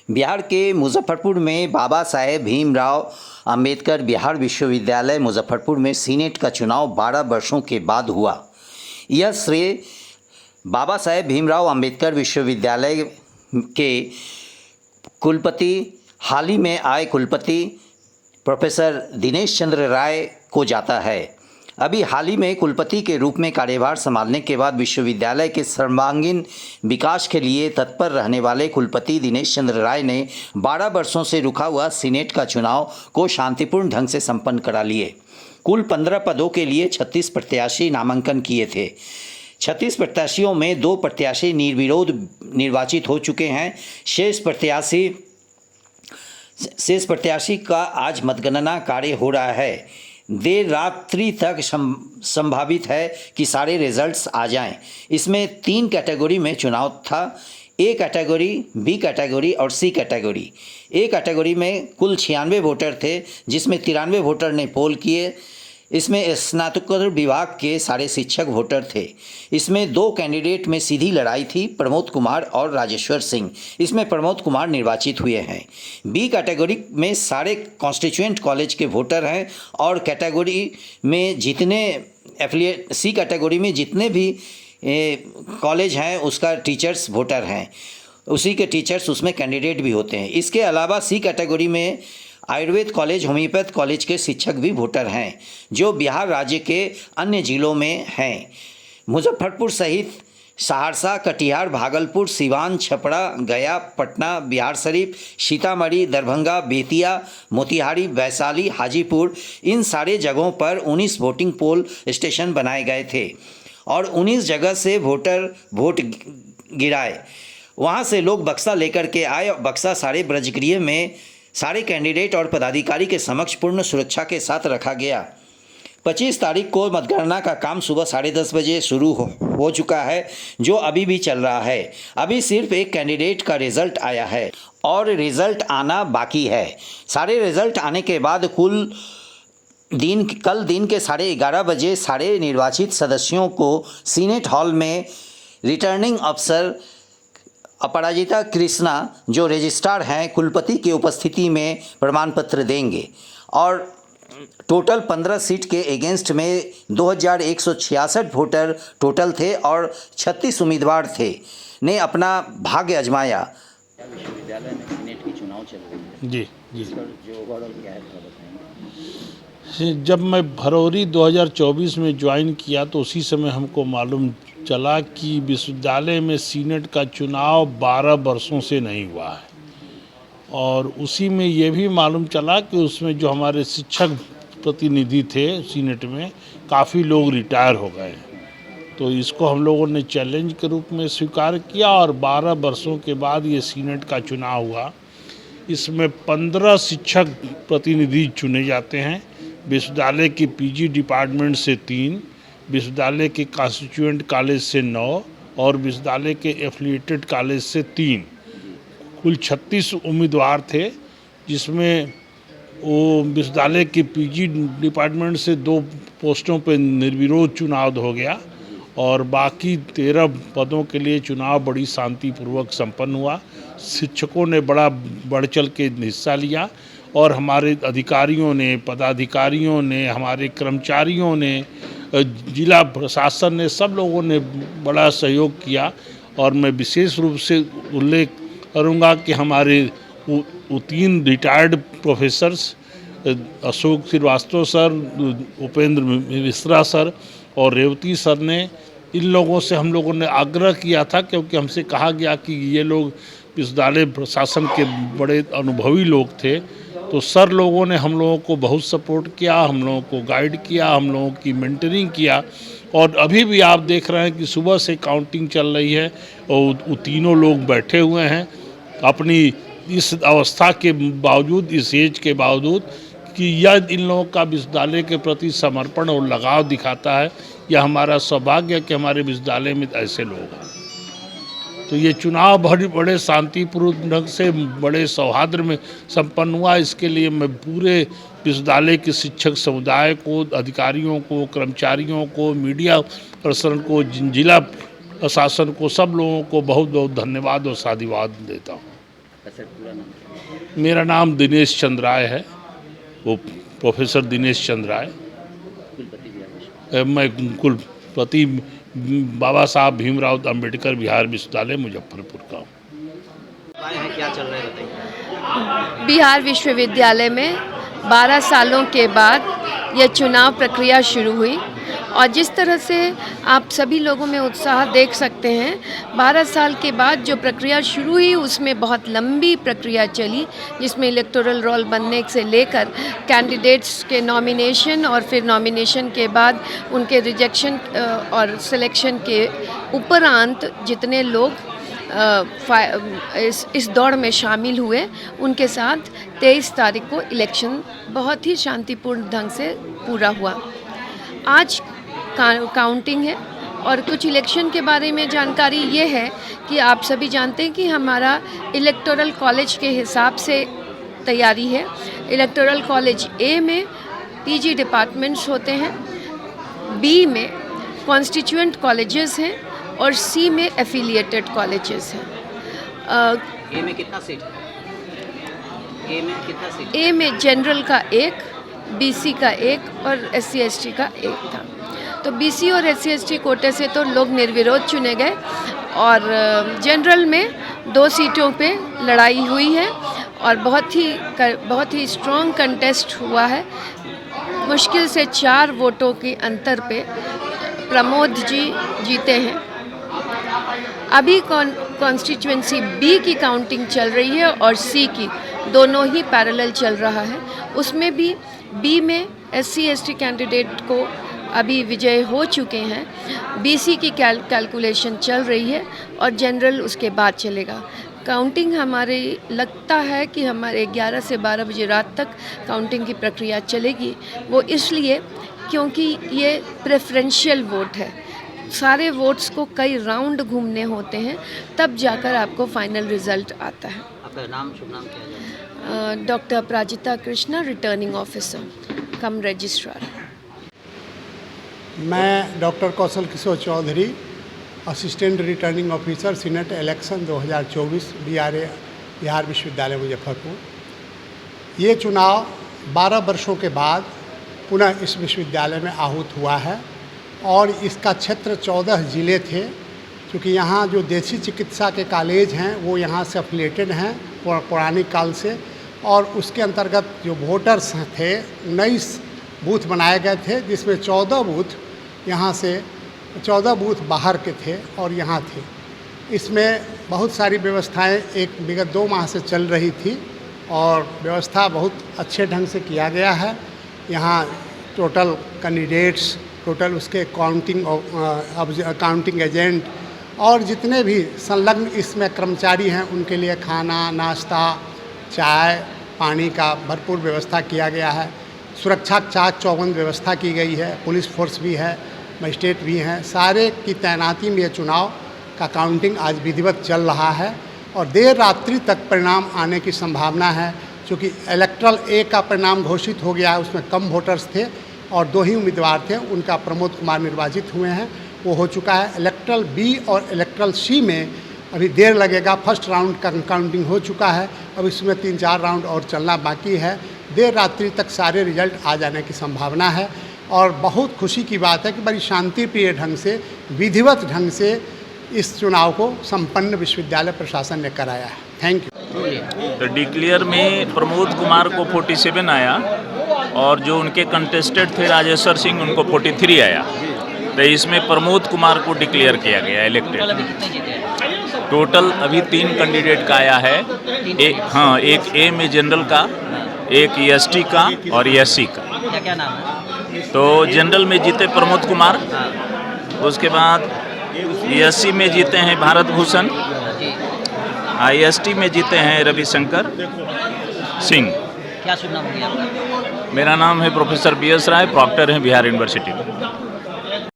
बिहार के मुजफ्फरपुर में बाबा साहेब भीमराव अंबेडकर बिहार विश्वविद्यालय मुजफ्फरपुर में सीनेट का चुनाव 12 वर्षों के बाद हुआ। यह श्रेय बाबा साहेब भीमराव अंबेडकर विश्वविद्यालय के कुलपति, हाल ही में आए कुलपति प्रोफेसर दिनेश चंद्र राय को जाता है। अभी हाल ही में कुलपति के रूप में कार्यभार संभालने के बाद विश्वविद्यालय के सर्वांगीण विकास के लिए तत्पर रहने वाले कुलपति दिनेश चंद्र राय ने 12 वर्षों से रुका हुआ सीनेट का चुनाव को शांतिपूर्ण ढंग से संपन्न करा लिए। कुल 15 पदों के लिए 36 प्रत्याशी नामांकन किए थे। 36 प्रत्याशियों में 2 प्रत्याशी निर्विरोध निर्वाचित हो चुके हैं। शेष प्रत्याशी का आज मतगणना कार्य हो रहा है। देर रात्रि तक संभावित है कि सारे रिजल्ट्स आ जाएं। इसमें 3 कैटेगरी में चुनाव था, ए कैटेगरी, बी कैटेगरी और सी कैटेगरी। ए कैटेगरी में कुल 96 वोटर थे, जिसमें 93 वोटर ने पोल किए। इसमें स्नातकोत्तर विभाग के सारे शिक्षक वोटर थे। इसमें 2 कैंडिडेट में सीधी लड़ाई थी, प्रमोद कुमार और राजेश्वर सिंह। इसमें प्रमोद कुमार निर्वाचित हुए हैं। बी कैटेगरी में सारे कॉन्स्टिट्यूएंट कॉलेज के वोटर हैं और कैटेगरी में सी कैटेगरी में जितने भी कॉलेज हैं उसका टीचर्स वोटर हैं, उसी के टीचर्स उसमें कैंडिडेट भी होते हैं। इसके अलावा सी कैटेगरी में आयुर्वेद कॉलेज, होम्योपैथ कॉलेज के शिक्षक भी वोटर हैं, जो बिहार राज्य के अन्य जिलों में हैं। मुजफ्फरपुर सहित सहरसा, कटिहार, भागलपुर, सिवान, छपरा, गया, पटना, बिहार शरीफ, सीतामढ़ी, दरभंगा, बेतिया, मोतिहारी, वैशाली, हाजीपुर, इन सारे जगहों पर 19 वोटिंग पोल स्टेशन बनाए गए थे और 19 जगह से वोटर वोट गिराए। वहाँ से लोग बक्सा लेकर के आए और बक्सा सारे ब्रजगृह में सारे कैंडिडेट और पदाधिकारी के समक्ष पूर्ण सुरक्षा के साथ रखा गया। 25 तारीख को मतगणना का काम सुबह 10:30 बजे शुरू हो चुका है, जो अभी भी चल रहा है। अभी सिर्फ एक कैंडिडेट का रिज़ल्ट आया है और रिज़ल्ट आना बाकी है। सारे रिज़ल्ट आने के बाद कल दिन के 11:30 बजे सारे निर्वाचित सदस्यों को सीनेट हॉल में रिटर्निंग अफसर अपराजिता कृष्णा, जो रजिस्ट्रार हैं, कुलपति की उपस्थिति में प्रमाण पत्र देंगे और टोटल 15 सीट के अगेंस्ट में 2166 वोटर टोटल थे और 36 उम्मीदवार थे ने अपना भाग्य आजमाया। विश्वविद्यालय में सीनेट की चुनाव चल रही है जी। इस पर जो ओवरऑल क्या है बताएंगे। जब मैं फरवरी 2024 में ज्वाइन किया तो उसी समय हमको मालूम चला कि विश्वविद्यालय में सीनेट का चुनाव 12 वर्षों से नहीं हुआ है और उसी में ये भी मालूम चला कि उसमें जो हमारे शिक्षक प्रतिनिधि थे सीनेट में, काफ़ी लोग रिटायर हो गए। तो इसको हम लोगों ने चैलेंज के रूप में स्वीकार किया और 12 वर्षों के बाद ये सीनेट का चुनाव हुआ। इसमें 15 शिक्षक प्रतिनिधि चुने जाते हैं। विश्वविद्यालय के पीजी डिपार्टमेंट से 3, विश्वविद्यालय के कॉन्स्टिट्यूएंट कॉलेज से 9 और विश्वविद्यालय के एफिलिएटेड कॉलेज से 3। कुल 36 उम्मीदवार थे, जिसमें वो विश्वविद्यालय के पीजी डिपार्टमेंट से 2 पोस्टों पर निर्विरोध चुनाव हो गया और बाकी 13 पदों के लिए चुनाव बड़ी शांतिपूर्वक संपन्न हुआ। शिक्षकों ने बड़ा बढ़ चढ़ के हिस्सा लिया और हमारे अधिकारियों ने, पदाधिकारियों ने, हमारे कर्मचारियों ने, जिला प्रशासन ने, सब लोगों ने बड़ा सहयोग किया। और मैं विशेष रूप से उल्लेख करूंगा कि हमारे 3 retired professors, Ashok Srivastava sir, Upendra Mishra sir और रेवती सर ने, इन लोगों से हम लोगों ने आग्रह किया था, क्योंकि हमसे कहा गया कि ये लोग विश्वविद्यालय प्रशासन के बड़े अनुभवी लोग थे। तो सर लोगों ने हम लोगों को बहुत सपोर्ट किया, हम लोगों को गाइड किया, हम लोगों की मेंटरिंग किया और अभी भी आप देख रहे हैं कि सुबह से काउंटिंग चल रही है और वो तीनों लोग बैठे हुए हैं अपनी इस अवस्था के बावजूद, इस एज के बावजूद, कि यह इन लोगों का विश्वविद्यालय के प्रति समर्पण और लगाव दिखाता है। यह हमारा सौभाग्य है कि हमारे विश्वविद्यालय में ऐसे लोग हैं। तो ये चुनाव बड़े शांतिपूर्ण ढंग से, बड़े सौहार्द में संपन्न हुआ। इसके लिए मैं पूरे विश्वविद्यालय के शिक्षक समुदाय को, अधिकारियों को, कर्मचारियों को, मीडिया पर्सन को, जिला प्रशासन को, सब लोगों को बहुत बहुत धन्यवाद और साधुवाद देता हूँ। सर पूरा नाम? मेरा नाम दिनेश चंद्र राय है, वो प्रोफेसर दिनेश चंद्र राय। कुलपति बिहार मैं कुलपति बाबा साहब भीमराव अंबेडकर बिहार विश्वविद्यालय मुजफ्फरपुर का हूँ। क्या चल रहा है बताइए। बिहार विश्वविद्यालय में 12 सालों के बाद यह चुनाव प्रक्रिया शुरू हुई और जिस तरह से आप सभी लोगों में उत्साह देख सकते हैं, 12 साल के बाद जो प्रक्रिया शुरू हुई उसमें बहुत लंबी प्रक्रिया चली, जिसमें इलेक्टोरल रोल बनने से लेकर कैंडिडेट्स के नॉमिनेशन और फिर नॉमिनेशन के बाद उनके रिजेक्शन और सिलेक्शन के उपरांत जितने लोग इस दौड़ में शामिल हुए, उनके साथ 23 तारीख को इलेक्शन बहुत ही शांतिपूर्ण ढंग से पूरा हुआ। आज काउंटिंग है और कुछ इलेक्शन के बारे में जानकारी ये है कि आप सभी जानते हैं कि हमारा इलेक्टोरल कॉलेज के हिसाब से तैयारी है। इलेक्टोरल कॉलेज ए में पीजी डिपार्टमेंट्स होते हैं, बी में कॉन्स्टिट्यूएंट कॉलेजेस हैं और सी में एफिलिएटेड कॉलेजेस हैं। ए में कितना सीट है? ए में जनरल का 1, बीसी का 1 और SC ST का 1 था। तो BC और SC ST कोटे से तो लोग निर्विरोध चुने गए और जनरल में 2 सीटों पे लड़ाई हुई है और बहुत ही स्ट्रॉन्ग कंटेस्ट हुआ है। मुश्किल से 4 वोटों के अंतर पे प्रमोद जी जीते हैं। अभी कॉन्स्टिट्यूएंसी बी की काउंटिंग चल रही है और सी की, दोनों ही पैरेलल चल रहा है। उसमें भी बी में SC ST कैंडिडेट को अभी विजय हो चुके हैं। BC की कैलकुलेशन चल रही है और जनरल उसके बाद चलेगा। काउंटिंग हमारे लगता है कि हमारे 11 से 12 बजे रात तक काउंटिंग की प्रक्रिया चलेगी। वो इसलिए क्योंकि ये प्रेफरेंशियल वोट है, सारे वोट्स को कई राउंड घूमने होते हैं, तब जाकर आपको फाइनल रिजल्ट आता है। आपका नाम, शुभ नाम क्या है? Doctor Prajita Krishna, returning officer cum registrar. मैं doctor Kaushal Kishore Chaudhary, assistant returning officer, senate election 2024 Bihar Vishwavidyalaya Muzaffarpur. ये चुनाव 12 वर्षों के बाद पुनः इस विश्वविद्यालय में आहूत हुआ है और इसका क्षेत्र 14 ज़िले थे, क्योंकि यहाँ जो देसी चिकित्सा के कॉलेज हैं वो यहाँ से एफिलिएटेड हैं पौराणिक काल से, और उसके अंतर्गत जो वोटर्स थे 19 बूथ बनाए गए थे, जिसमें 14 बूथ यहाँ से 14 बूथ बाहर के थे और यहाँ थे। इसमें बहुत सारी व्यवस्थाएं एक विगत 2 माह से चल रही थी और व्यवस्था बहुत अच्छे ढंग से किया गया है। यहाँ टोटल कैंडिडेट्स, टोटल उसके काउंटिंग एजेंट और जितने भी संलग्न इसमें कर्मचारी हैं, उनके लिए खाना, नाश्ता, चाय, पानी का भरपूर व्यवस्था किया गया है। सुरक्षा चाक चौबंद व्यवस्था की गई है, पुलिस फोर्स भी है, मजिस्ट्रेट भी हैं, सारे की तैनाती में चुनाव का काउंटिंग आज विधिवत चल रहा है और देर रात्रि तक परिणाम आने की संभावना है। चूँकि इलेक्ट्रल ए का परिणाम घोषित हो गया है, उसमें कम वोटर्स थे और 2 ही उम्मीदवार थे, उनका प्रमोद कुमार निर्वाचित हुए हैं, वो हो चुका है। इलेक्ट्रल बी और इलेक्ट्रल सी में अभी देर लगेगा, फर्स्ट राउंड का काउंटिंग हो चुका है, अब इसमें 3-4 राउंड और चलना बाकी है। देर रात्रि तक सारे रिजल्ट आ जाने की संभावना है और बहुत खुशी की बात है कि बड़ी शांतिप्रिय ढंग से, विधिवत ढंग से इस चुनाव को संपन्न विश्वविद्यालय प्रशासन ने कराया है। Thank you. तो डिक्लेयर में प्रमोद कुमार को 47 आया और जो उनके कंटेस्टेड थे राजेश्वर सिंह, उनको 43 आया। तो इसमें प्रमोद कुमार को डिक्लेयर किया गया इलेक्टेड। टोटल अभी 3 कैंडिडेट का आया है, एक ए में जनरल का, एक ST का और SC का। क्या नाम है? तो जनरल में जीते प्रमोद कुमार, उसके बाद SC में जीते हैं भारत भूषण, IST में जीते हैं रविशंकर सिंह। क्या शुभ नाम है आपका? मेरा नाम है प्रोफेसर BS राय, प्रॉक्टर हैं बिहार यूनिवर्सिटी में।